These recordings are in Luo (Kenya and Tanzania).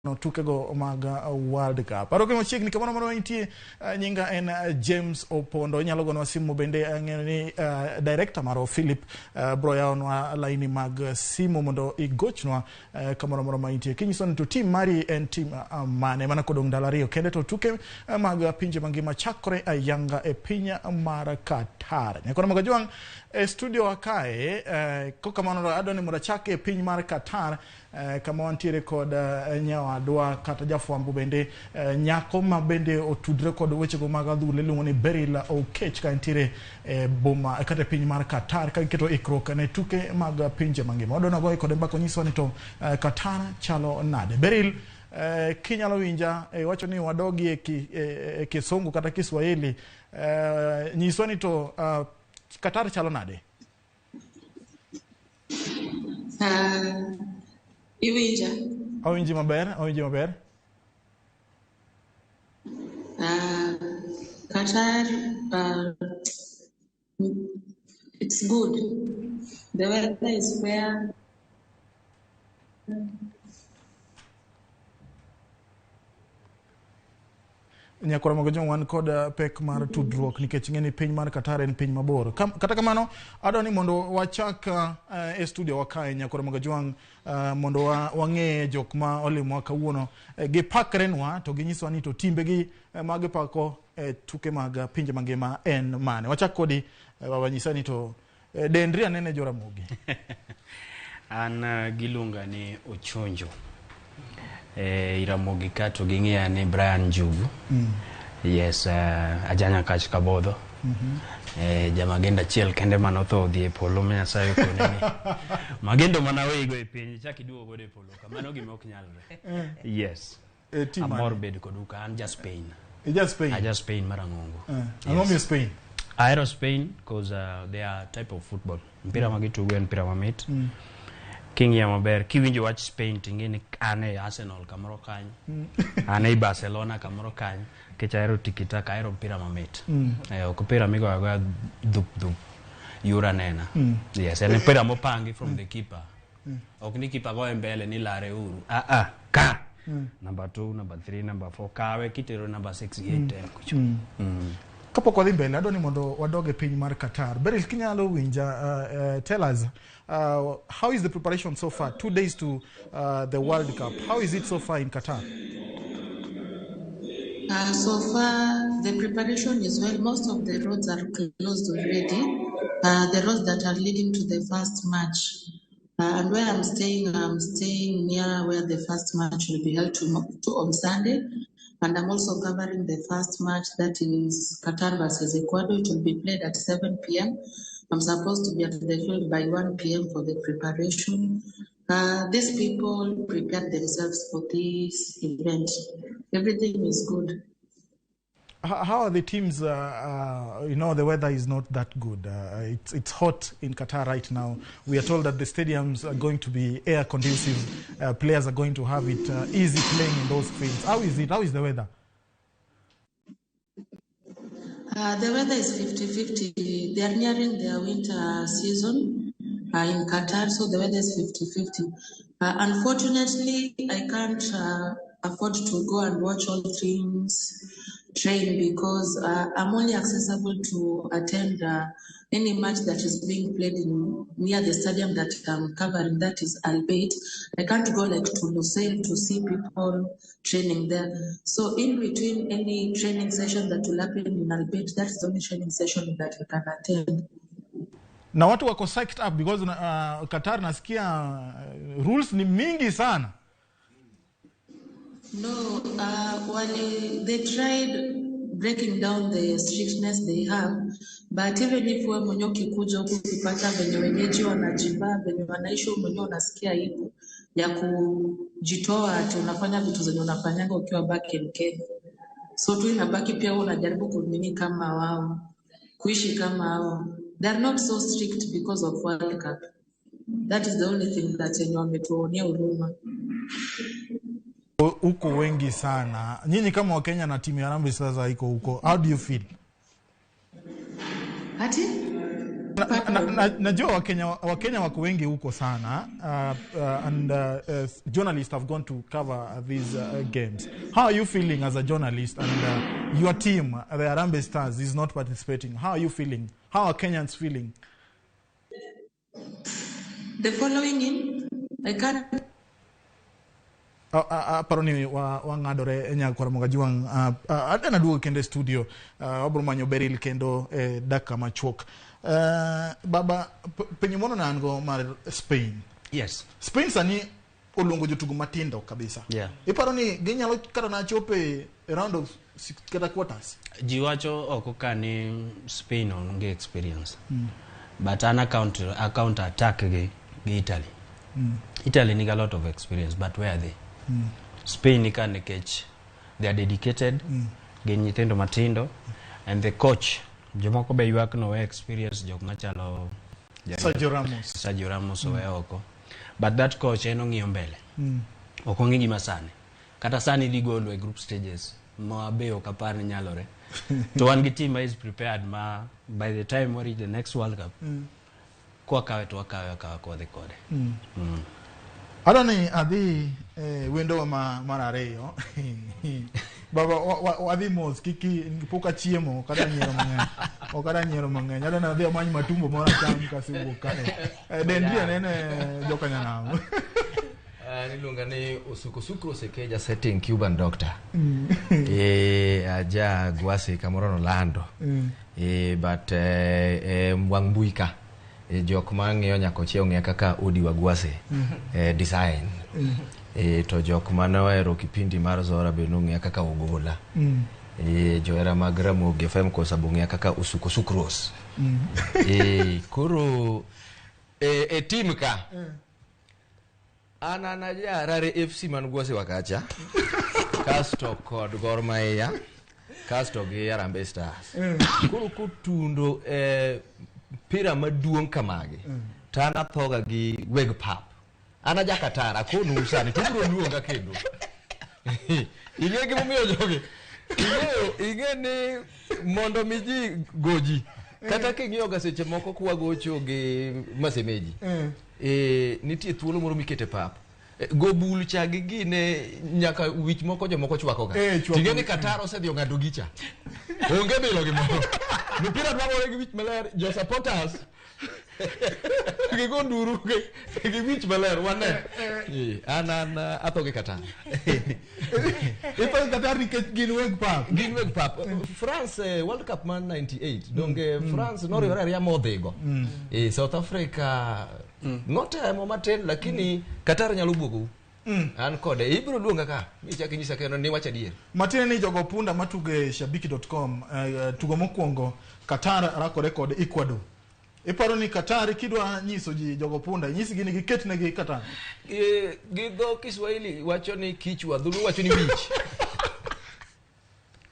no tukego maga World Cup. Paro ke mochiegni kamano mano nitie nyinga en James Opondo, nyalo gono simu bende ng'eni director maro Philip broyaonwa laini mag simu mondo igochnowa kamano mano nitie. Kinyiso ni to team mari en team mane mana kodong dala riyo kende to tuke mag pinje mangima chakore ayanga e pinya mar Qatar. Nyakona maga juang studio wakae kokamano adoni mondo chake e piny mar Qatar kama wantiere kod nyawadwa kata jafwambo bende nyako ma bende otudre kod wechego mag adhula iluongo ni Beryl Okech ka ntiere boma kata piny mar Qatar ka keto ikruok ne tuke mag pinje mangima. Odona goy kod mbako nyiso ni to Qatar chalo nade. Beryl, kinyalo winja wacho ni wadogi e Kisungu kata Kiswahili, nyiso ni to Qatar chalo nade? Iwinja? Awinji maber. Qatar, it's good. The weather is fair. Nyakora magojo wan kod pek mar tudruok nikech ng'eni piny mar Qatar en piny mabor. Kata kamano adoni mondo wachak e studio wakae nyakora magojo mondo wang'e jok ma olimo kawuono gi pakrenwa to ginyiswa ni to timbe gi mag pako tuke mag pinje mangima en mane. Wachak kodi wanyisa ni to dendri anene jo Ramogi. An gilunga ni Ochonjo. Ramogi kato ging'ia ni Brian Jugu. Yes, ajanya kach kabodho. Jamagenda chiel kende manotho dhi e polo me Nyasaye koneni. Magendo manawego e piny chaki duogo e polo kamano gima ok nyalre. Yes. Amor bed koduka an just Spain. Just Spain. I just Spain marangongo. Ang'o Spain? Aero Spain because they are type of football. Mpira magitugo en mpira mamit. King ya maber kiwinjo wach Spain tingeni ane Arsenal kamoro kanyo. Ane Barcelona kamoro kanyo. Kechaero tikita kaero mpira mamit. Okopira migo agoya dhup yura nena. Yes, ene mpira mopangi from the keeper. Okni keeper goe mbele ni lare uru. Ka. Number 2, number 3, number 4 kawe kitero number 6 8 kucho. Kapok wadhi mbele adoni mondo wadoge piny mar Qatar. Beryl, kinyalo winja tell us how is the preparation so far? 2 days to the World Cup. How is it so far in Qatar? So far, the preparation is well. Most of the roads are closed already. The roads that are leading to the first match. And where I'm staying near where the first match will be held on Sunday. And I'm also covering the first match that is Qatar versus Ecuador. It will be played at 7 p.m. I'm supposed to be at the field by 1 p.m. for the preparation. These people prepared themselves for this event. Everything is good. How are the teams? The weather is not that good. It's hot in Qatar right now. We are told that the stadiums are going to be air conducive. Players are going to have it easy playing in those fields. How is it? How is the weather? The weather is 50-50. They are nearing their winter season in Qatar, so the weather is 50-50. Unfortunately, I can't afford to go and watch all teams train because I'm only accessible to attend any match that is being played near the stadium that I'm covering, that is Albeit. I can't go like to Lusail to see people training there. So in between any training session that will happen in Albeit, that's the only training session that I can attend. Na watu wako psyched up because Qatar nasikia rules ni mingi sana. No, they tried breaking down the strictness they have, but even if we mwenye ukikuja huku kupata venye wenyeji wanajivaa venye wanaishi mwenye unasikia aibu ya kujitoa ati unafanya vitu zenye unafanyanga ukiwa back in Kenya. So tu inabaki pia unajaribu kumini kama wao, kuishi kama wao. They are not so strict because of World Cup. That is the only thing that yenye wametuonea huruma. Uko wengi sana. Nyinyi kama Wakenya na timu ya Harambee sasa iko huko. How do you feel? Ati? Najua Wakenya wako wengi huko sana, and journalists have gone to cover these games. How are you feeling as a journalist, and your team, the Harambee Stars, is not participating? How are you feeling? How are Kenyans feeling? The following in, I can't. Paroni wangadore enya kwa Ramogi adana duo kende studio obro manyo beril kendo daka machuok baba penyumono na ango mar Spain. Yes. Spain sani olongo jotugo matindo kabisa. Yeah. Iparoni ginyalo kata na chope round of 6 kata quarters. Jiwacho oko kani Spain onge experience. But an account attack gi Italy. Italy need a lot of experience, but where are they? Spain ni can catch. They are dedicated. Genyitendo matindo, and the coach jomoko be yuak no experience jok machalo Sergio Ramos oko. But that coach eno ng'iyo mbele. Ok ongi gima sani. Kata sani dhi golo e group stages. Ma be ok apar ni nyalore. To one team is prepared ma by the time we reach the next World Cup. Kwa kawe to akawe kode. Adani adi wendo marareyo. Baba wadhi mos kiki poka chiemo kada nyiero mang'eny. Okada nyiero mang'eny. Adana adi amanyi matumbo mora cham kasi wokane. Dendria nene joka nyanam. Nilunga ni usuku sekeja setting Cuban doctor. Aja gwasi kamorono lando. But mwangbuika. Jok mang'eyo nyako chiew ng'e kaka udi wa gwase design. To jok manoero kipindi mar Zora be nong'e kaka ogola. Joera mag Ramogi FM ko sabung'e kaka usukros. Koro team ka ananaja rare FC man gwase wakacha. Kasto kod Gor Mahia. Kasto gi Harambee Stars. Koro kutundo pira maduong' kamagi. Tana thoga gi weg pap. Ana jakatara konu usani tubro luonga kendo. Inge gi momiyo jogi. Inge ni mondo miji goji. Kata king'iyo ga seche moko kwa gocho gi masemeji. Nitie thuolo moro mikete pap. Go bul chagi gine nyaka wich moko jomoko chwako ga. Tingeni Kataro osedhi ong'ado gicha. Onge bilo gimoro. Mipira dwaro gi wich maler jo supporters. Gigo nduru gi wich maler wane. Anan athoge Kataro. Ipo Kataro ni gin weg pap. France World Cup man 98. Donge France noriwore ria modhigo. South Africa notemo matin lakini Kataro nyalo buogo. An kode ibiro luonga ka ichaki nyisa kendo ni wacha dier. Matine ni jogo punda matuge shabiki.com tugo mokwongo Qatar rakore kod Ecuador. Iparo ni Qatar kidwa nyiso ji jogo punda nyisi gini giketne gi Qatar. Gidho Kiswahili wacho ni kichwa, dhulu wacho ni wich.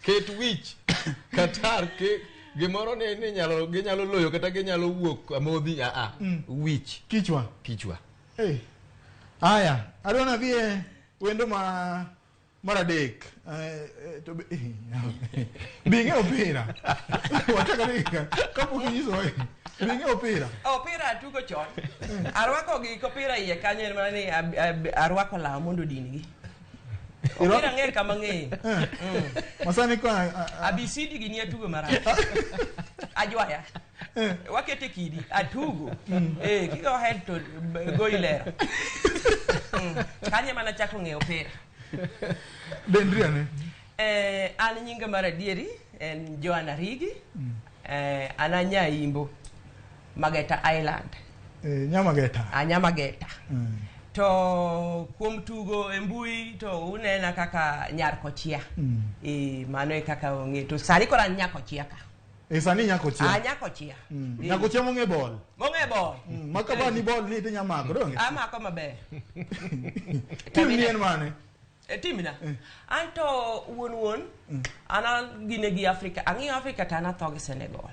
Ket wich. Qatar ke gimoro ni nyalo loyo kata ginyalo wuok amodhi wich. Kichwa. Hey. Aya, adona vie wendo maradek. To binge opira. Wataka nika kapo kinyiso wae. Binge opira. Opira tuko chon. Arwako gi opira iye kanyo mani arwako la mondo dinigi. Opira ng'e kama ng'e. Masani kwa ABCD gi ni tugo marach. Ajwaya. Wakete kidi atugo. Go ahead to go ilera. Kanye mana chako ng'e opira. Dendria ne? An nyinga maradieri en Joanna Rigi. Ananya imbo Mageta Island. Nyamageta. Nyamageta. To kuom tugo embui to unena kaka nyarkochia. Mano e kaka ong'e to sani kora nyakochia ka. Sani nyakochia. Nyakochia. Nyakochia monge ball. Makaba ni ball ni tinya mako donge. Amako maber. Tim ni en mane? Timina. Anto won ana gine gi Afrika. Angi Afrika tana thogi Senegal.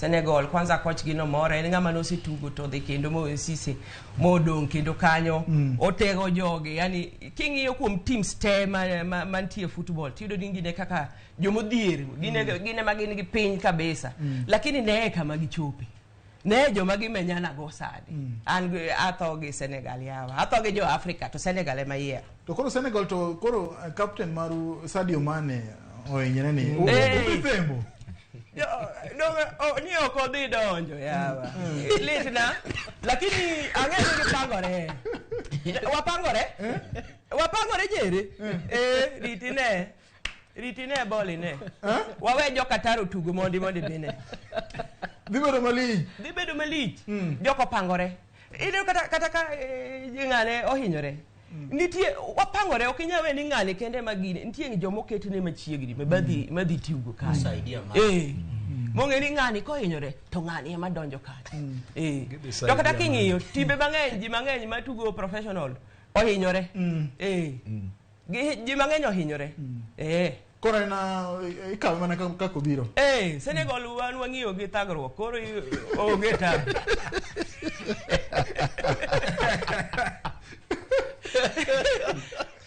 Senegal kwanza coach gino more en ngama no situgo to dhi kendo mo sise modong kendo kanyo otego joge yani kingiyo kuom teams te mantie football tido dingine kaka jomodhier gine magin gi piny kabisa lakini ne kama gichope ne joma gimenyana go sadi an atho gi Senegal yawa atho gi jo Africa to Senegal ema yiero to koro Senegal to koro captain maru Sadio Mane oyinyere ni upembo yo ni oko dhi donjo yawa litna lakini ang'eyo gi wapangore jere ritine boline wawe jo Qatar tugo mondi bine dhi bedo malich joko pangore ine kata ka ng'ane ohinyore nitie wapangore ok inyawe ni ng'ane kende magine nitie jomo ketne machiegni madhi tiugo ka monge ni ng'ani kohinyore to ng'ani ema donjo kane to kata king'iyo timbe mang'eny ji mang'eny matugo professional ohinyore ji mang'eny ohinyore koro na ikawe mana kako biro Senegal wan wang'iyo gi thagruok koro onge ta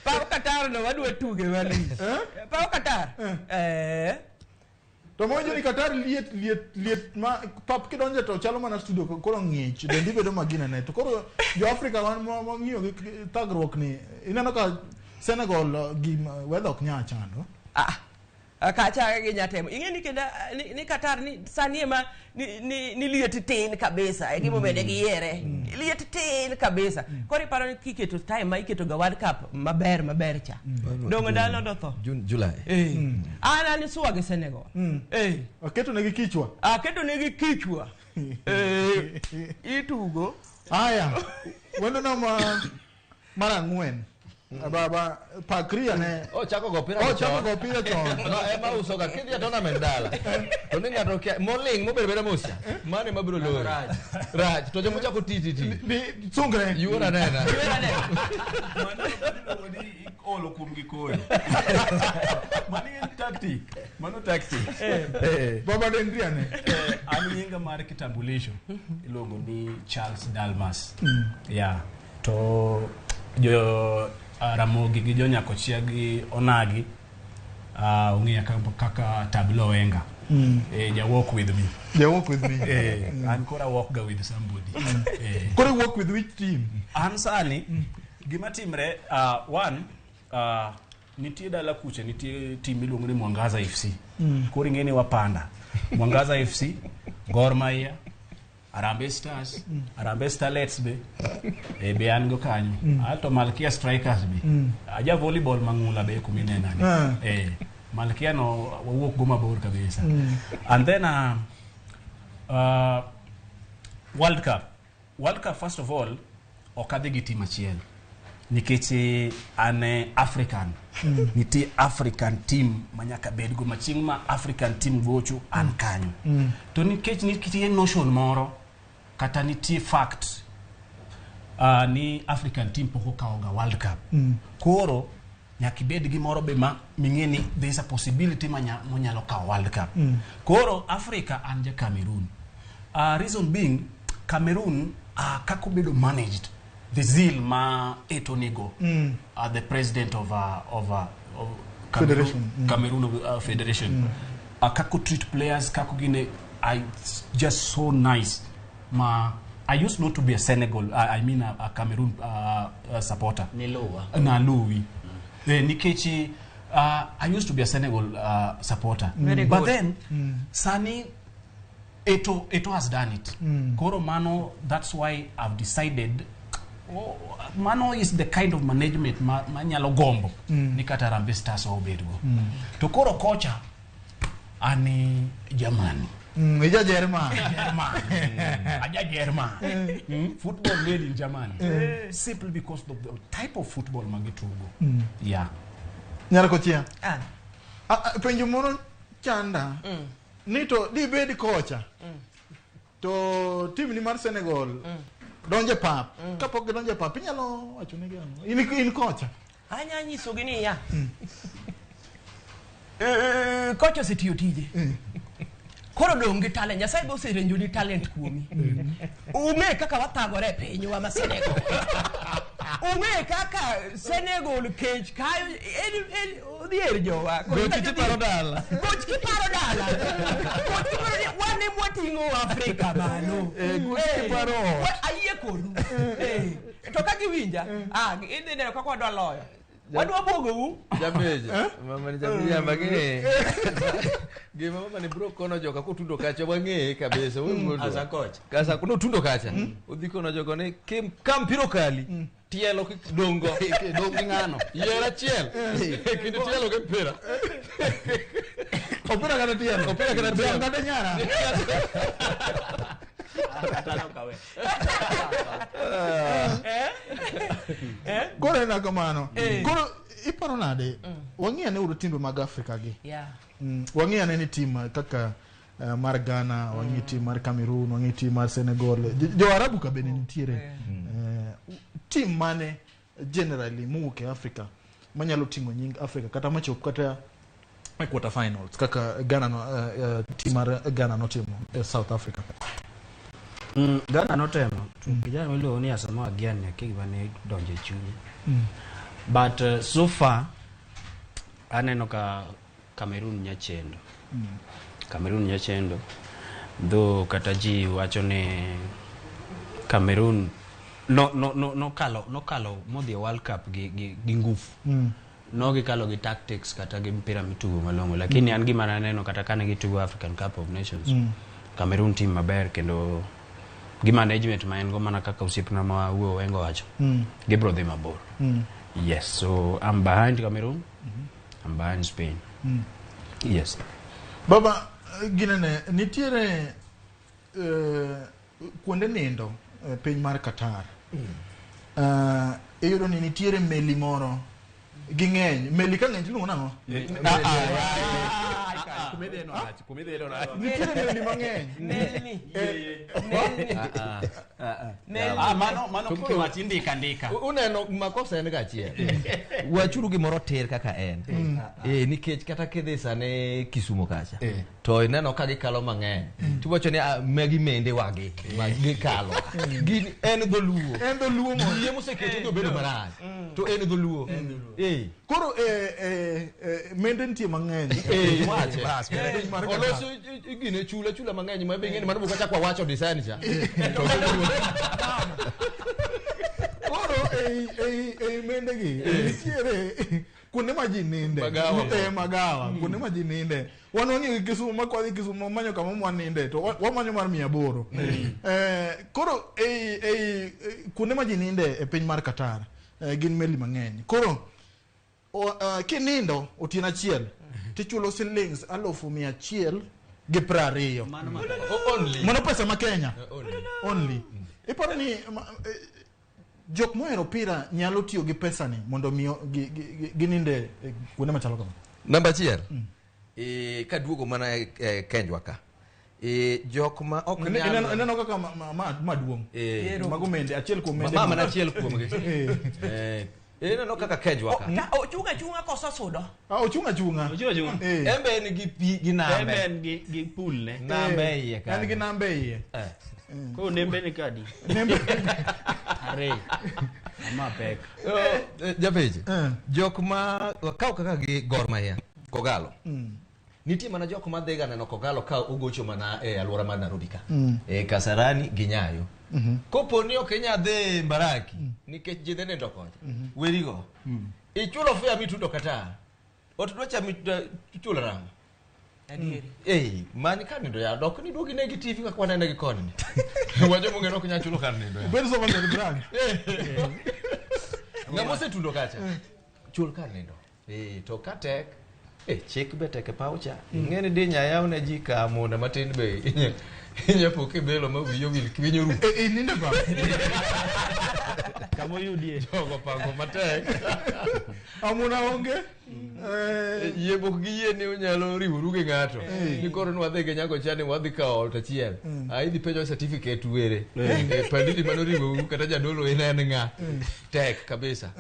Pau Qatar no wadwa tuge wali Pau Qatar to monjo ni Qatar liet ma pap kidonje to chalo mana studio koro ng'ich dendi bedo magina ne to koro jo Africa wan wang'iyo gi thagruok ni ineno ka Senegal gi weather ok nya chando kacha gi nyatemo ing'eni kenda ni Qatar ni sani ema ni liet tin kabisa gimo bede gi yere liet tin kabisa kori paro ni kiketo time ma iketo ga World Cup maber cha dongo dalo do tho July ana ni suwa gi Senegal aketo ne gi kichwa itugo haya wendo na mara ngwen baba pakria ne chako go pira chon no ema uso ga kidhi atona mendala to ni ngato moling mobedo musia mane mabiro lo raj to jomo chako titi sungre yuora nena mano ni olo kum gi koyo mano tactic baba dendria ne an nyinga mar kitambulisho iluongo ni Charles Dalmas to jo Ramogi gi jo Nyakochia gi Onagi ong'eya kaka Tablo Wenga ja walk with me and kora walk ga with somebody kora walk with which team an sani gima timre one nitie dala kuche nitie team miluongo ni Mwangaza FC koro ing'eni wapanda Mwangaza FC Gor Mahia Harambee Stars, Harambee Starlets be an go kanyo. Alto Malkia Strikers be. Aja volleyball mangula be kumine nani. Malkia no wawuok go mabor kabisa. And then World Cup first of all okadhi gi team achiel. Nikech an African. Niti African team manyaka bed go maching ma African team gocho an kanyo. To nikech nitie notion moro kata nitie fact ni African team poko kaoga World Cup koro nyakibed gi moro be ma mingeni there is a possibility monyalo kawo World Cup koro Africa anje Cameroon reason being Cameroon kako bedo managed the zeal ma etonigo the president of Cameroon Federation kako treat players kako gine just so nice I used not to be a Senegal I mean a Cameroon supporter na Louis Nikechi I used to be a Senegal supporter but then Sani Eto has done it Koro Mano that's why I've decided Mano is the kind of management manyalo gombo nikata Harambee Stars obedgo to koro kocha ani Germany Aja Jerman. Football made in Germany. Simply because of the type of football magitugo. Nyarakochia. Penjo moro chanda. Nito di bedi kocha. To team ni mar Senegal. Donje pap. Kapok donje pap inyalo wachone gano. In kocha. Anya nyiso gini ya. Kocha setiyo tije. koro dong gi talent Nyasaye bo serenjo ni talent kuomi ung'e kaka wathagore pinywa ma Senegal ung'e kaka Senegal kech kayo odhier jowa goch kiparo dala wane mwating'o Afrika malo ayie kodu to ka giwinja idhi neno kaka wadwa loyo wadwa bwogou Jabeje mama ni jabeje mbagi gima mama ni bro kono joka kutundo kacha wang'e kabisa asa coach kasa kuno tundo kacha udhi kono jogo ne kampiro kali tielo dongo ng'ano yera chiel kindi tielo ke mpira opira kana tielo ngade nyara koro na kamano koro iparo nade wang'ia ne uru timbe mag Afrika gi wang'ia ne ni tim kaka mar Ghana wang'i tim mar Cameroon wang'i tim mar Senegal jo Arabu ka bende nitiere tim mane generally muke Afrika manyalo ting'o nying Afrika kata machop kata quarter finals kaka Ghana tim mar Ghana notimo South Africa Ghana notemo kijana miluongo ni Asamoah Gyan akigibane donje chunye but so far aneno ka Cameroon nyachendo though kata ji wacho ne Cameroon no kalo modhi World Cup gi ngufu no gikalo gi tactics kata gi mpira mitugo malongo lakini an gima naneno kata kane gitugo African Cup of Nations Cameroon team maber kendo gi management ma en go mana kaka usiepna ma wuo wengo wacho gibro dhi mabor yes so I'm behind Cameroon I'm behind Spain yes baba ginene nitiere kuonde nindo piny mar Qatar iyudo ni nitiere meli moro gi ng'eny meli ka ng'eny tiluongo nang'o nitiere meli mang'eny mano koro wach indika uneno makosa en gachiel wachuru gimoro ter kaka en nikech kata kidhi sane Kisumo kacha to ineno ka gikalo mang'eny tiwacho ni magi mende wagi gikalo gini en dholuo yie moseketo jobedo marach to en dholuo koro mende nitie mang'eny oloso gine chula mang'eny ma beng'eni mano boka chakwa wacho design cha koro ei mende gi nitiere kuonde ma ji ninde magawa kuonde ma ji ninde wan wang'e Kisumo makwadhi Kisumo manyo kama mwaninde to wamanyo mar 800 koro ei kuonde ma ji ninde e piny mar Qatar gin meli mang'eny koro kinindo otieno achiel tichulo shillings 120 mano pesa ma Kenya only iparo ni jok mohero pira nyalo tiyo gi pesa ni mondo miyo gininde kuonde machalo kama namba achiel kaduogo mana Kenjwa ka jok ma ok nyalo neno kaka maduong' mago mende achiel kuom mende mama achiel kuom gi neno kaka Kenjwa ka ochunga koso sudo ochunga embe en gi pi gi nambe embe gi pool ne nambe iye ka en gi nambe iye ko nembe ni kadi nembe are ama pek Jabeje jok ma kaw kaka gi Gor Mahia Kogalo nitie mana jok ma dhega neno Kogalo ka ogocho mana e alwora mar Nairobi ka Kasarani gi Nyayo kopo ni ok nyadhe Mbaraki nikech jidhe ne ndokoja werigo ichulo fare mitudo kata otudwa chami chulo rango mani ka nindo ya dok ni duogi ne gi TV ka kwana ne gi koni wajo mongeno ok nya chulo kan nindo ya bedo so mang'eny brand ngamo se tundo kacha chul kan nindo to katek chik bete ke paucha ngene de nya yauna ji ka mona matin be inya poke belo ma wiyo wil kwinyo ru ninde ba kamo yudie jogo pango matek amuna onge yebok gi yie ni unyalo riworu gi ng'ato ni koro nwadhi gi nyako chani wadhi kawo ot achiel idhi penjo certificate were pandili mano riworu kata jadolo en ng'a tek kabisa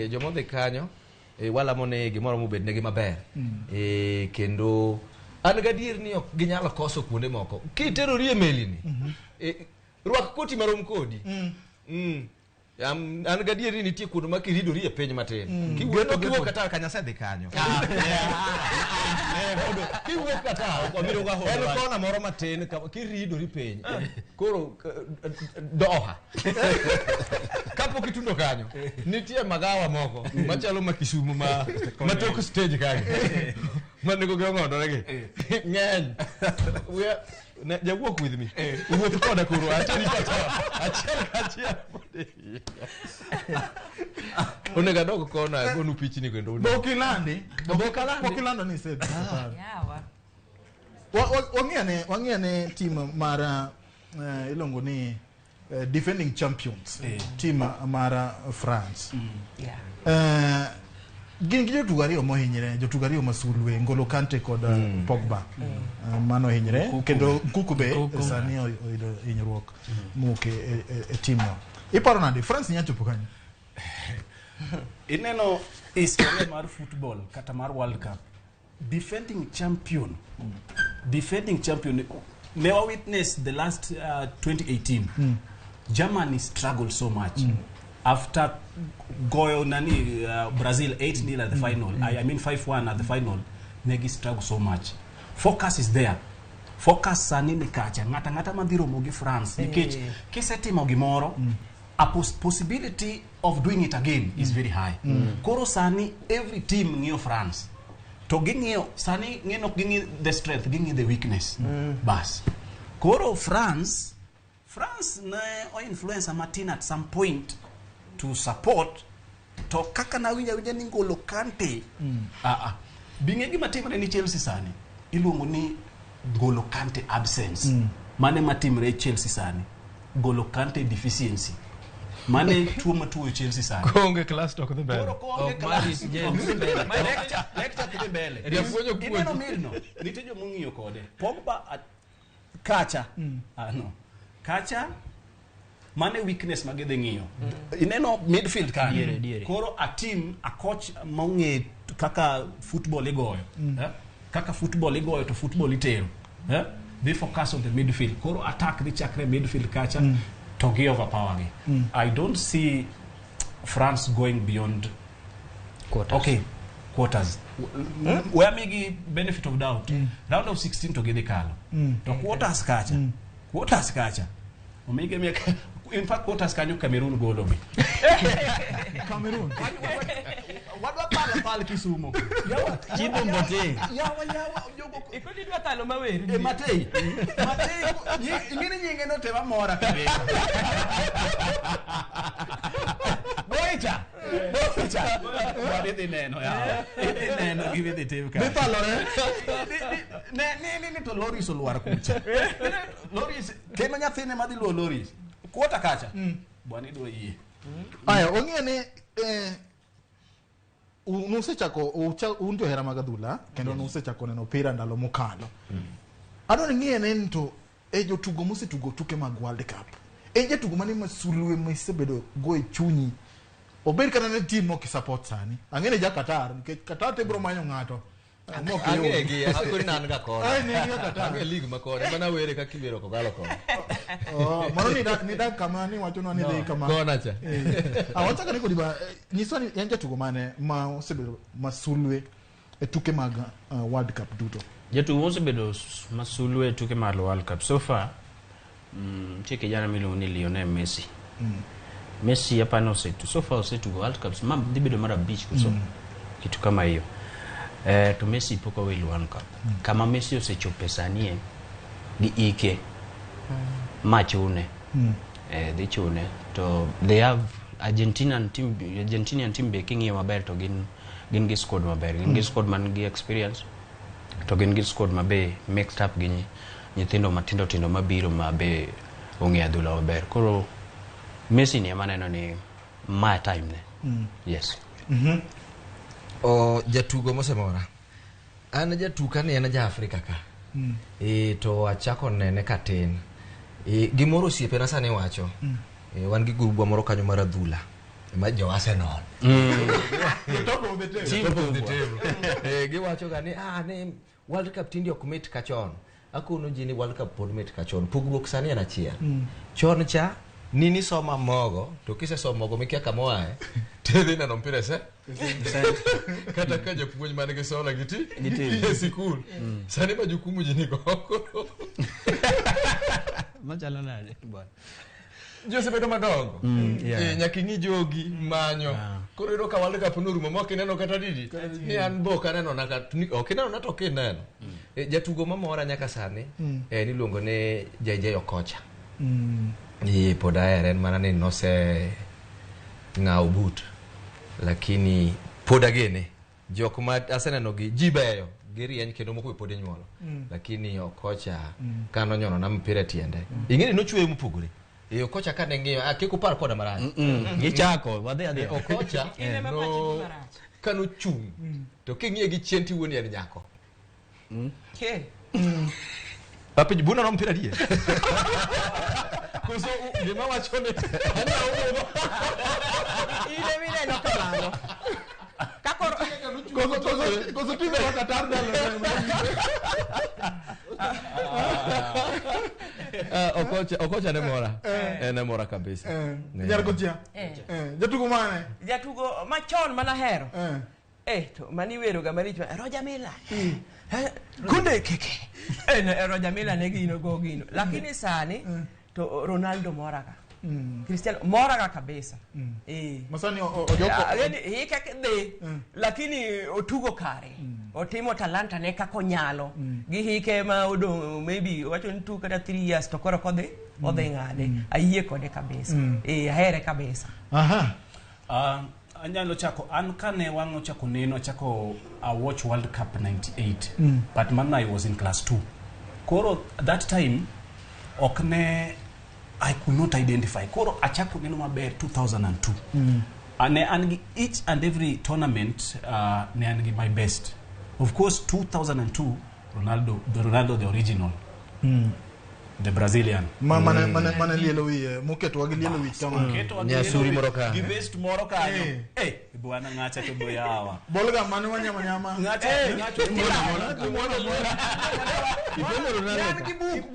jomodhi kanyo wala mone gimoro mobed negi maber kendo an gadier ni ok ginyalo koso kuonde moko kiterori e meli ni rwak koti marom kodi an gadier ni nitie kuonde ma kiridori e piny matin kiwuok kata kanyase dhi kanyo kiwuok kata en kona moro matin kiridori piny koro doha kapok itundo kanyo nitie magawa moko machalo makisumu matok stage kanyo manego gong'ondoregi ng'eny jawuok with me wuoth koda koro achiel onego adog kona gonu pichni kendo Bokilandi ni said wang'iyane team mar ilongo ni defending champions team mar France gin gi jotugo ariyo mohinyre jotugo ariyo masulwe Ngolo Kante kod Pogba mano hinyre kendo Kuku be sani oyudo hinyruok muke e team no iparo nade France nyachopo kanyo ineno historia mar football kata mar World Cup defending champion may we witness the last 2018 Germany struggled so much after goyo Brazil 8-0 at the final I mean 5-1 at the final negi struggle so much focus is there focus sani ni kacha ngata mandhiro mogi France nikech kisetimo gimoro a possibility of doing it again is very high koro sani every team ng'iyo France to ging'iyo sani ng'eno gingi the strength gingi the weakness bas koro France na o influence Martin at some point to support to kaka na winja ni Ngolo Kante binge gima timre ni Chelsea sani iluongo ni Ngolo Kante absence mane matimre Chelsea sani Ngolo Kante deficiency mane tuo matuo Chelsea sani konge class talk the bell konge class my lecture the bell ineno milno nitejo mung'iyo kode Pogba kacha kacha mane weakness magedhe ng'iyo ineno midfield kan koro a team a coach maung'e kaka football igoyo kaka football igoyo to football itero they focus on the midfield koro attack the chakre midfield kacha to give overpower gi I don't see France going beyond quarters where megi benefit of doubt round of 16 to gedhe kalo to quarters kacha omege in fact quarters kanyo Cameroon golo mi Cameroon wadwa pala Kisumo chibo mbote yawa jogo ikodi dwa talo maweri Matei ingine nyinge no te mora kabisa boicha wadi neno ya neno give the team ka Nipalo ne to Loris olwar kucha Loris kema nyathine madhi luo Loris kuota kacha bwana idwa yie aya ong'iyane nusechako unto hera magadhula kendo nusechako neno pira ndalo mokalo adwani ng'iyane to jotugo mosetugo tuke mag World Cup jatugo mane masulwe mosebedo go e chunyi obed kana ne team ok support sani ang'ene ja Qatar nikech Qatar te bro manyo ng'ato ang'egi asikori nan ga kona ai ne ga Qatar ang'e league makone mana were ka kibero ko galo kona mano ni da kama ni wacho no ni dhi kama kona cha awataka ni kodiba nyiswani yan jatugo mane ma osebedo masulwe e tuke mag World Cup duto jatugo osebedo masulwe e tuke mag World Cup so far chike jana miluongo ni Lionel Messi Messi hapa no setu so far osetugo World Cups dhibedo mara beach kuso kitu kama hiyo to Messi poko wel World Cup kama Messi osechope sanie gi ike machune dhi chune to they have Argentinian team baking ya maber to gin gi squad maber gin gi squad man gi experience to gin gi squad mabe mixed up gi nyithindo matindo mabiro mabe ong'e adhula maber koro Messi ni maneno ni my time ne yes o jatugo mosemora an jatuka ni en ja Afrika ka to achako nene katin gimoro osiepe na sani wacho wan gi grubwa moro kanyo mar adhula ma jo Arsenal. Top of the table. Top of the table. Giwacho ga ni ne World Cup tindi ok mit kachon. Akuno ji ni World Cup pod mit kachon. Pugruok sani en achiel. Chon cha nini soma mogo to kise soma mogo mikia kamoae tedhi neno mpira se kata ka japuonj mane gi sola giti e sikul sani ma jukumu ji niko Machalo nade bwana. Jose bedo madongo nyaki ni jogi manyo koro iro ka World Cup norumo mo kineno kata didi ni an boka neno naka okineno na to kineno jatugo mamora nyaka sani ni luongo ne JJ Okocha poda eren mana ni nose ng'aw but lakini poda gene jok ma aseneno gi jibeyo girieny kendo moko pod nyuolo lakini Okocha kano nyono na mpira tiende ingeni nochwe mupugore Okocha kane ng'iyo akiko par koda marach Gichako wadhi Okocha no kano chung to king'iye gi chien tiwuoni en nyako papi buna no mpira die kuso gima wachone ana ugo ile mine no kamano kakoro Koso tibe wakatarda Okocha ne mora kabisa Jargotia jatugo mane jatugo machon mana hero to mani wero ga maricho Roger Miller kunde keke Roger Miller ne gino go gino lakini sani to Ronaldo moraga Cristiano moraga kabisa masani ojoko hika de lakini otugo kare otimo talanta ne kako nyalo gi hike ma odong maybe wacho ni 2 kata 3 years to koro kodhi ngade ayie kode kabisa ahere kabisa anyalo chako an kane wango chako neno chako watch World Cup 98 but man I was in class 2 koro that time okne I could not identify koro achako neno maber 2002 and each and every tournament ne an my best of course 2002 Ronaldo the original the Brazilian mana lielo wiye muketo wagi lielo wiye kama nyasuri moroka gi best moroka bwana ngacha to boyawa bolga manu wanyama ngacha mona ibemo Ronaldo ki book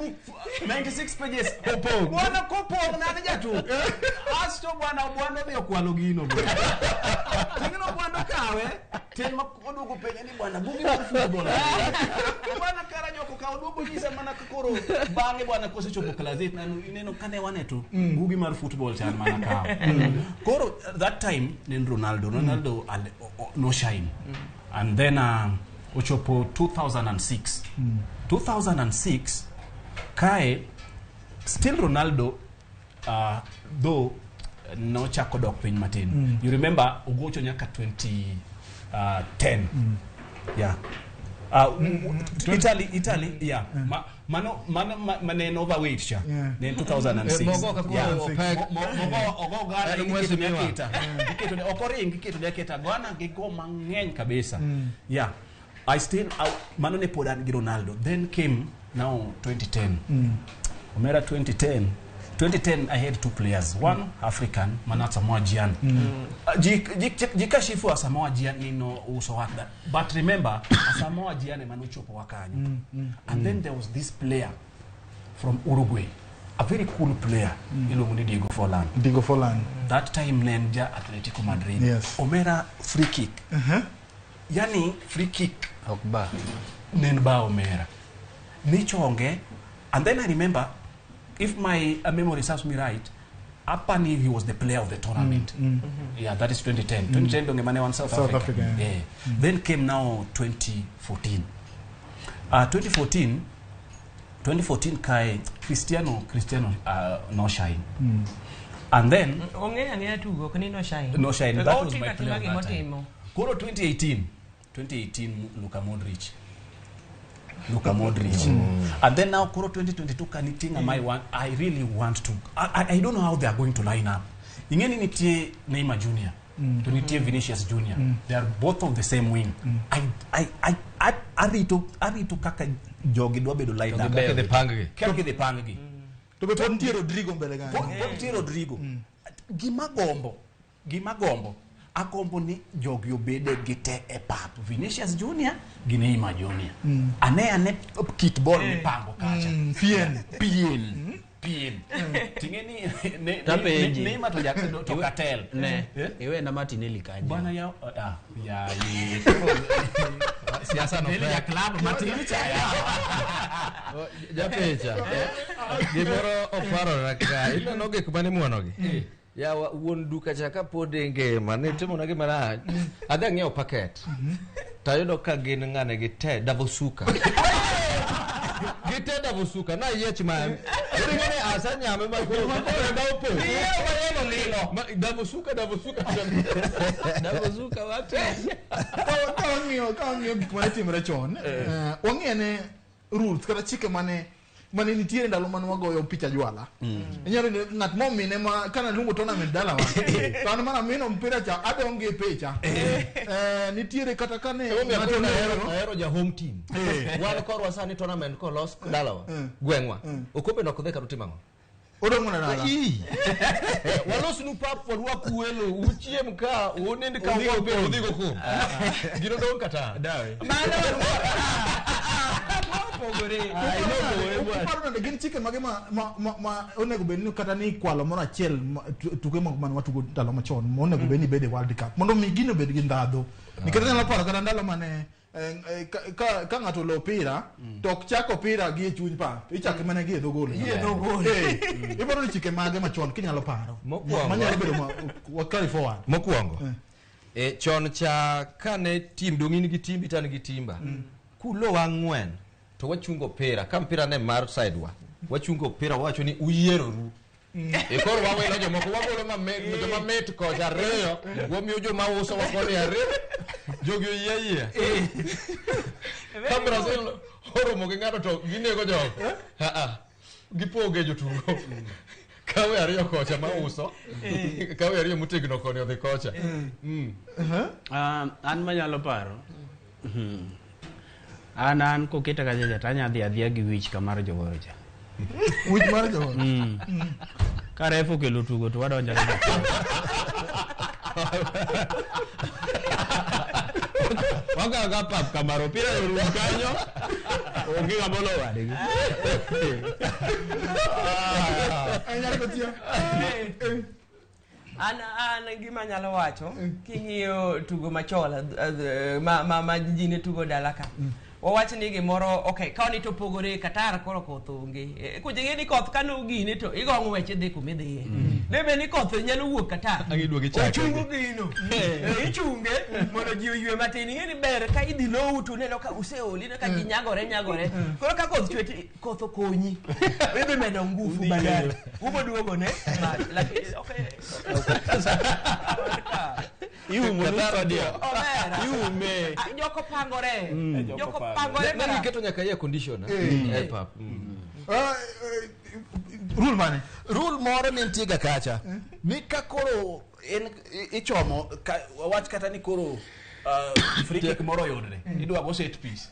96 pages popo bwana kopo na jatu asto bwana bio kwalo gino tingino bwana kawe tema odugo penye ni bwana bugi mar football bwana karanyoko ka odugo kisa mana kokoro bange bwana kosi chopo klazet na neno kane waneto bugi mar football chan mana ka koro that time nen Ronaldo no shine and then ochopo 2006 kae still Ronaldo though no chako dok piny matin you remember ogocho nyaka 2010 yeah Italy yeah mano overweight cha then 2006 mogo gana iketo okoring iketo deketa gwana gigo mang'eny kabisa yeah I still mano ne podan gi Ronaldo then came now 2010 Omera 2010 I had 2 players one African mana Samoa Gyan jikashifu Samoa Gyan nino uso wakda but remember Samoa Gyan manu chopo wakanyo and then there was this player from Uruguay a very cool player ilomuni Diego Forlan that time nenja Atletico Madrid yes. Omera free kick yani free kick okba nenba Omera nichonge and then I remember if my memory serves me right Apani he was the player of the tournament yeah that is 2010 2010 donge mane one South Africa. Yeah. Then came now 2014 2014 kai Cristiano no shine and then ongeya ni atugo kani no shine that was my player koro 2018 Luka Modric and then now koro 2022 kanitinga I really want to I don't know how they are going to line up ingeni nitie Neymar Jr. to nitie Vinicius Jr. They are both of the same wing I arito kaka jogi dwa bedo line up kaka the panggi to beto nitie Rodrigo mbele gani nitie Rodrigo gima gombo gima agombo ni jogi obede gi te e pap. Vinicius Junior gi Neymar Junior. Ane kit ball mipango kacha. Pien. Tingeni Neymar to Katel. Iwe na Martinelli kaje. Bwana ya siasa no ya club Martinelli chaya. Japecha. Gimoro oparo raka. Ilo noge kubane muonogi. Ya wuon duka chaka pode ngema ne timo na gima adha ng'iewo packet. Tayudo ka gin ng'ane gi te Davosuka. Gite Davosuka na yech man. Ngene asanya me ba ko dawo. Davosuka. Davosuka watu. Kang'io gik mane timre chon. Wang'ene rules kata chike mane nitiere ndalo mane wagoyo picha jwala. Inyalo ng'at momine ma kana lungo tournament dala wa. Kana mana mino mpira cha ade onge picha. Nitiere kata kane ng'ato hero ja home team. Wan korwa sani tournament ko los dala wa. Gwengwa. Okombe no kodhe kanu timango. Odong'ona dala. Walos nu pap walwa kuelo uchiem ka unind ka udhigo kum. Gino dong kata. Mana Pardon, gin chike mage ma onego bedni kata ni kwalo moro achiel tuke man watugo ndalo machon onego bedni bede World Cup mondo mi gino bed gi ndadho nikech nyalo paro kata ndalo mane ka ng'ato lo pira to ok chako pira gi e chuny pa ichake mane gi e dhogolo ibaro ni chike mage machon kinyalo paro manyalo bedo wa carry forward mokwongo chon cha kane tim dong'in gi timbi tan gi timba kulo wang'wen to wachungo pira ka mpira ne mar side wachungo pira wacho ni uyiero ru kor wawelo jomoko wagolo joma met kocha ariyo wamiyo joma uso wakoni ariyo jogi oyiyayia ka Brazil oromo gi ng'ato to ginego jogo gipoge jotugo kawe ariyo kocha ma uso kawe ariyo motegno koni odhi kocha an manyalo paro an koketa ka jaja tanya adhiya gi wich kamar jogoro cha wich mar jogoro ka refo kelo tugo to wadonja ga wanga pap kamaro pira rum kanyo onge gabolo wade anyalo kotia an gima nyalo wacho king'iyo tugo machola ma jine tugo dala ka wawach ni gimoro okay kawni to pogore Qatar koro koth onge kujenge ni koth kano gine to igong'o weche dhi kumidhiye debe ni koth nyalo wuok Qatar ochungo gino ichunge mondo ji oywe matin ing'eni ber ka idhi lowu to neno ka useoli ka ji nyagore koro ka koth chweti koth okonyi idhi medo ngufu badala uboduogo ne lakini okay iumo stadio iume joko pangore nani keto nyaka ye condition pap rule mane rule moro ni ntiga kacha ni ka koro en ichomo wach kata ni koro free kick moro yudre idwa go set piece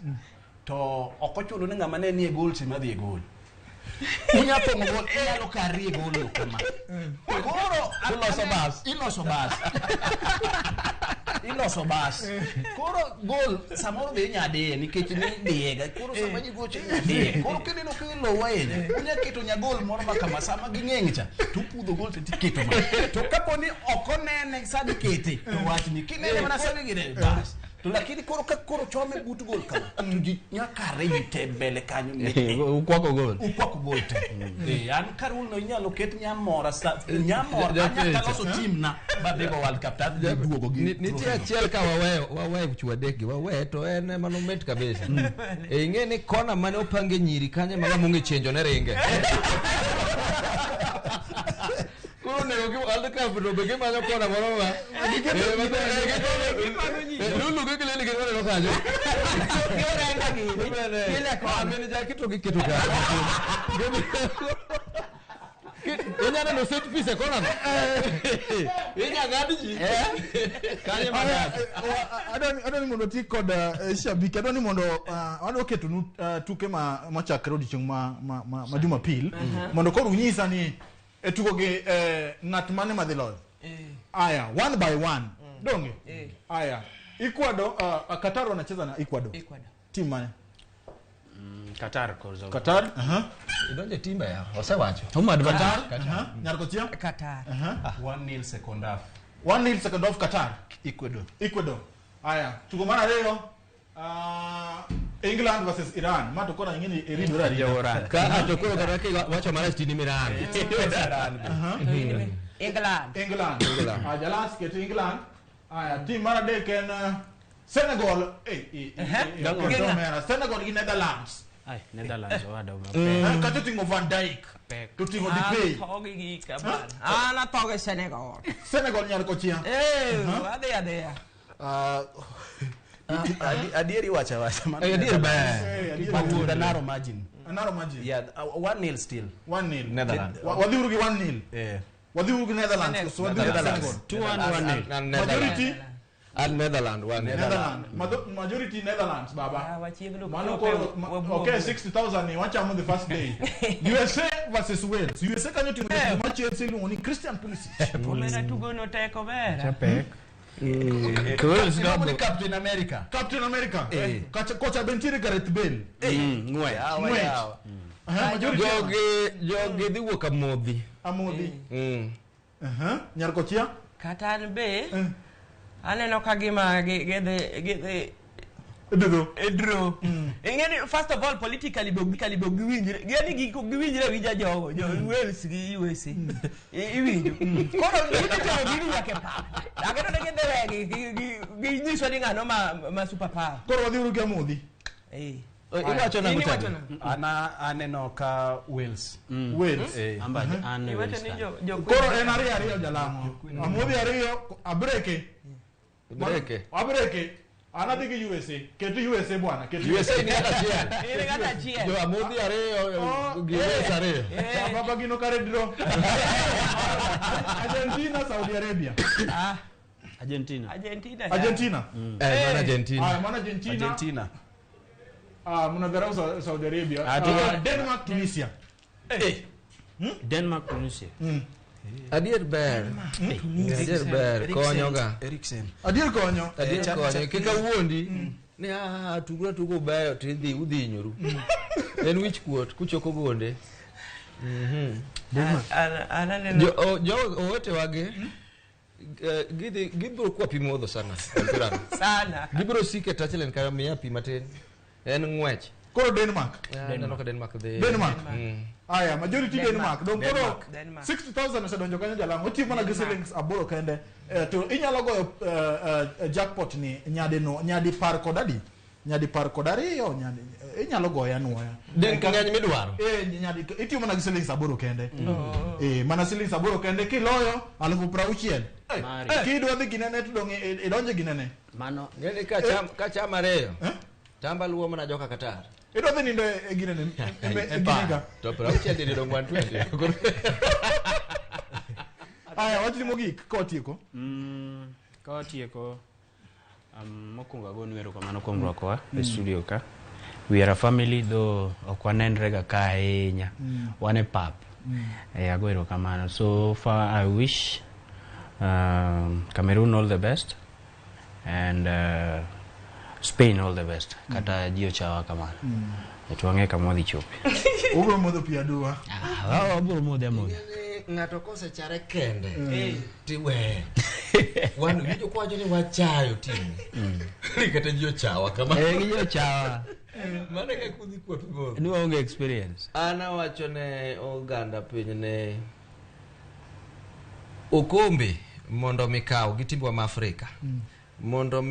to okochulo ni ng'ama ne nie goal sima dhi e goal unya pongo gol inyalo kari e gol kama koro iloso bas koro gol samoro be nyade nikech ni diega koro sama ji goche nyade koro kidino kilo waene unya keto nya gol moro makama sama ging'eng cha to pudho gol tiketo ma to kaponi okonene sadi kete to wach ni kinene mana sadi gire bas to lakini koro ka koro chome but gol kama to ji nyaka rebi tembele kanyo ukwako gol te an karul no nyalo ket nyamora nyaka loso team na badego World Cup ta duogo gi nitie achiel ka wawe chwadeki wawe to en monument kabisa ing'e ni kona mane opange nyiri kanye mama munge chenjo ne ringe koro ne ogi World Cup do be manyo kona moro ma lulu ke lele ke no kajo kile ko amene jakito giketo ka Inyana no set piece kona inya ngadi kanye mada adoni mondo ti kod shabiki adoni mondo wado keto tuke ma chakre odichung ma Jumapil mondo koro unyisa ni tugo gi ng'at mane madhiloyo Aya, 1 by 1. Donge? Aya. Ecuador, Qatar wanacheza na Ecuador. Timu gani? Qatar kozo. Qatar? Idonje timba ya. Osewacho. Qatar? Nyarkotia? Qatar. 1-0 second half. 1-0 second half Qatar. Ecuador. Aya, tuko mara leo. England versus Iran. Ma tukona nyingine iridu rari. Ka atokoro karake wacho mara stini Iran. England. Jalas ke England. Aya, team mara de ken Senegal. Senegal in Netherlands. Ai, Netherlands wada Katutingo Van Dijk. Tutingo Depay. Togi kaban. Ana toge Senegal. Senegal nyarkotia. Ade. Adieri wacha mana. Adieri ba. But the narrow margin. Narrow margin. Yeah, 1-0 still. 1-0. Netherlands. Wadhiurugi 1-0. Yeah. Wadhiurugi Netherlands. So Netherlands. 2-1. Majority and Netherlands 1. Majority Netherlands, Baba. Okay, 60,000 ni wacha on the first day. USA versus Wales. USA kanyo timu match yenu ni Christian Pulisic. Pomera tugo no teko vera. Chapek. Captain America. Kocha Bentiri Gareth Bale. Ngwe. Joge dhi wuok amodhi. Nyarkotia? Qatar be. Aneno kagima gede Edro. Ingeni first of all politically giwinjre. Gani giwinjre wija jogo. Wales gi USA. Iwinjo. Kono gini yake pa. Ageno ngede gi nyiso ni ngano ma super power. Koro wadhiuru ga modi. Iwacho na mutani. Aneno ka Wales. Wales. Amba ane Wales. Koro en ariyo jalango. Amodhi ariyo abreke. Anadhi gi USA. Keti USA bwana. USA ni hata chiel. Ni hata chiel. Jo amodhi ariyo gi Wales ariyo. Baba gino kare dro. Argentina, Saudi Arabia. Argentina. Mana Argentina. Mnadharau Saudi Arabia. Denmark, Tunisia. Denmark, Tunisia. Adier ber konyoga Eriksen. Adier konyo. Kika wuondi ni tugo bayo tidhi udhi nyoru. En wich kuot kuchoko gonde. Jo owote wage gibro kwa pimodho sana. Gibro sike tachelen kaya miya pi matin. En ngwech. Koro Denmark. Denmark. Aya, majority Denmark. Don koro 60,000 osedonjo kanyo jalango. Otiyo mana gi shillings aboro kende. To inyalo goyo jackpot ni nyadi par kodadi. Nyadi par kodari yo nyadi. Inyalo goya nuoya. Den kangany midwaro. Nyadi itiyo mana gi shillings aboro kende. Mana shillings aboro kende kiloyo 60,000. Kidwa dhi ginene to dong idonje ginene. Mano. Ngeni ka chama reyo. Tamba luo mana joka Qatar. Ito dhi nindo ginene. Giniga. To pra uchende ni dong 120. Aya, wachni mogik kotieko. Kotieko. Mokunga go nwero kamano kuom rwakowa e studio ka. We are a family though okwanenre ga ka ahinya. Wan e pap. Agwero kamano. So far I wish Cameroon all the best and Spain all the best. Kata jio chawa kamano. Tuange kamodhi chopi. Ubro modho pi adua. Ubro modho amodhi. Ngato kose chare kende. Tiwe. Wanu hiyo kwa joni wachayo timu. Kata jio chawa kamano. Jio chawa. Mana ka kudhi kwa pigo. Ni waonge experience. Ana wacho ne oganda piny ne okombe mondo mikao gi timbe ma Afrika. Mondo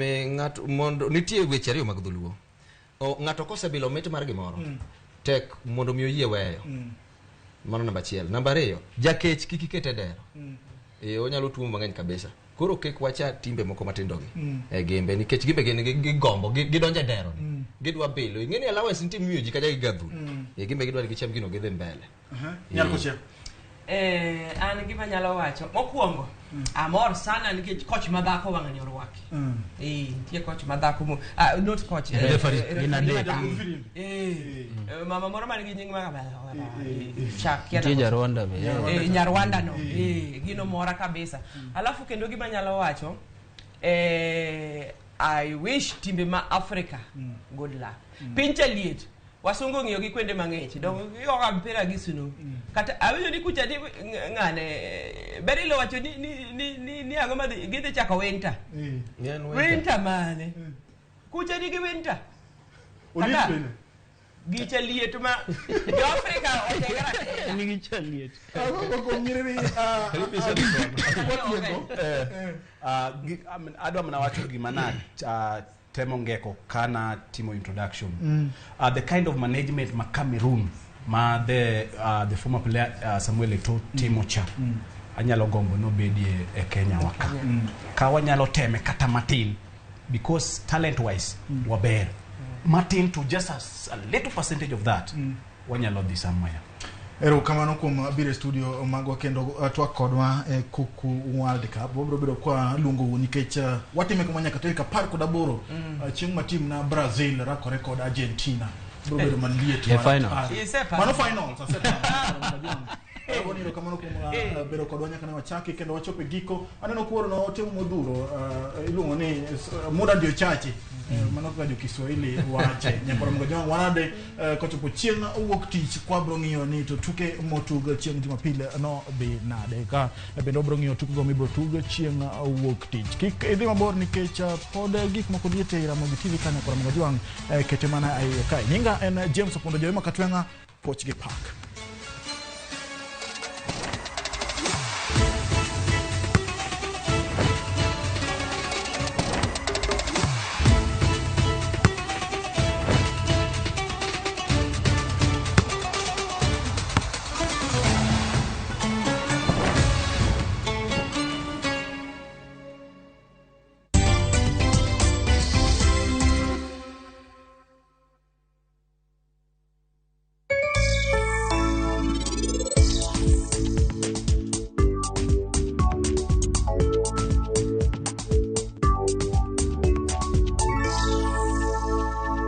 nitie weche ariyo mag dholuo. Ngato kosebilo mit mar gimoro. Tek mondo mi oyie weyo. Mano namba 1. Namba 2, jakech kiki kete dero. Onyalo tumo mang'eny kabisa. Koro kek wacha timbe moko matindo gi. Gembe nikech gimbe gi gombo gidonje dero. Gidwa bilo. Ingeni allowance nitie miyo ji kaja gi gadhu. Gimbe gidwa gicham gino gidhi mbele. Nyarkochia. an gima nyalo wacho mokwongo amor sana nikech coach madhako wang'ani orwaki tie coach madhako not coach mama moro man gi nying Nyarwanda no gino mora kabisa. Alafu kendo gima nyalo wacho I wish timbe ma Africa good luck. Pinche liet wasungo ng'iyo gi kwende mang'ich dong yoga mpira gi sunu kata awinjo ni kucha ni ng'ane berilo wacho ni ang'o ma gidhi chako winter mane kucha ni gi winter kata gicha liet ma jo Africa otegara ni gicha liet ko nyiri adwa mana wacho gima na temo ngeko kana timo introduction the kind of management ma Cameroon ma the former player Samuel Eto'o timo cha anyalo gombo no bedie e Kenya waka ka wanyalo teme kata matin because talent wise waber Martin to just a little percentage of that wanyalo dhi somewhere. Ero kamano kuom bire studio magwa kendo twak kodwa e Kuku World Cup bobro biro kwa lungo nikech watime kuma nyaka toika par kod aboro chieng' ma tim na Brazil rakore kod Argentina bro biro man liet mano final Boniro kamano kuom biro kodwa nyaka ne wachaki kendo wachope giko aneno kuoro no temo modhuro iluongo ni muda ndio chache mano kwa jo Kiswahili wache nyakoro mga joma wanade kochopo chieng' wuok tich kwa bro ng'iyo ni to tuke motug chieng' Jumapil no dhi nade ka bendo bro ng'iyo tuke go mibro tug chieng' wuok tich kik idhi mabor nikech pod gik moko diete Ramogi TV ka nyakoro mga joma kete mana ai kai nyinga en James Opondo Joema Katwenga Pochgi Park.